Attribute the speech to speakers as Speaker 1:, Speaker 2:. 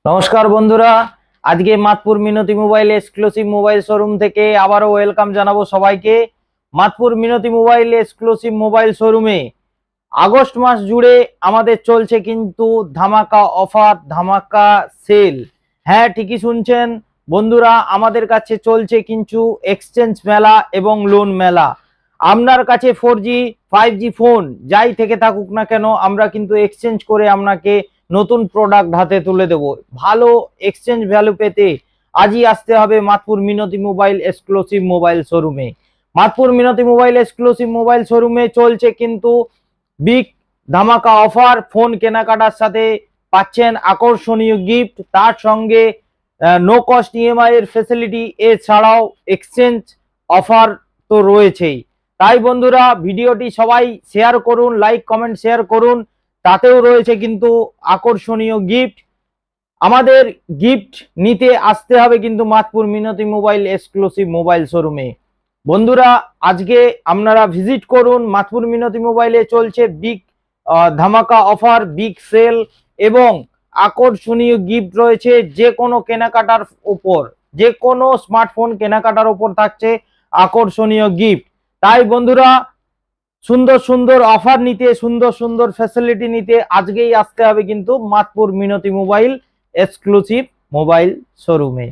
Speaker 1: নমস্কার বন্ধুরা, আজকে মাতপুর মিনতি মোবাইল এক্সক্লুসিভ মোবাইল শোরুম থেকে আবারও ওয়েলকাম জানাবো সবাইকে। মাতপুর মিনতি মোবাইল এক্সক্লুসিভ মোবাইল শোরুমে আগস্ট মাস জুড়ে আমাদের চলছে কিন্তু ধামাকা অফার, ধামাকা সেল। হ্যাঁ, ঠিকই শুনছেন বন্ধুরা, আমাদের কাছে চলছে কিন্তু এক্সচেঞ্জ মেলা এবং লোন মেলা। আপনার কাছে 4G 5G ফোন যাই থেকে থাকুক না কেন, আমরা কিন্তু এক্সচেঞ্জ করে আপনাকে নতুন প্রোডাক্ট হাতে তুলে দেব। ভালো এক্সচেঞ্জ ভ্যালু পেতে আজই আসতে হবে মাতপুর মিনতি মোবাইল এক্সক্লুসিভ মোবাইল শোরুমে। মাতপুর মিনতি মোবাইল এক্সক্লুসিভ মোবাইল শোরুমে চলছে কিন্তু বিগ ধামাকা অফার। ফোন কেনাকাটার সাথে পাচ্ছেন আকর্ষণীয় গিফট, তার সঙ্গে নো কস্ট ইএমআই এর ফেসিলিটি, এছাড়াও এক্সচেঞ্জ অফার তো রয়েছেই। তাই বন্ধুরা, ভিডিওটি সবাই শেয়ার করুন, লাইক কমেন্ট শেয়ার করুন, তাতেও রয়েছে কিন্তু আকর্ষণীয় গিফট। আমাদের গিফট নিতে আসতে হবে কিন্তু মাতপুর মিনতি মোবাইল এক্সক্লুসিভ মোবাইল শোরুমে। বন্ধুরা, আজকে আপনারা ভিজিট করুন। মাতপুর মিনতি মোবাইলে চলছে বিগ ধামাকা অফার, বিগ সেল এবং আকর্ষণীয় গিফট রয়েছে। যে কোনো কেনাকাটার উপর, যে কোনো স্মার্টফোন কেনাকাটার উপর থাকছে আকর্ষণীয় গিফট। তাই বন্ধুরা, সুন্দর সুন্দর অফার নিতে, সুন্দর সুন্দর ফ্যাসিলিটি নিতে আজকেই আসতে হবে কিন্তু মাতপুর মিনতি মোবাইল এক্সক্লুসিভ মোবাইল শোরুমে।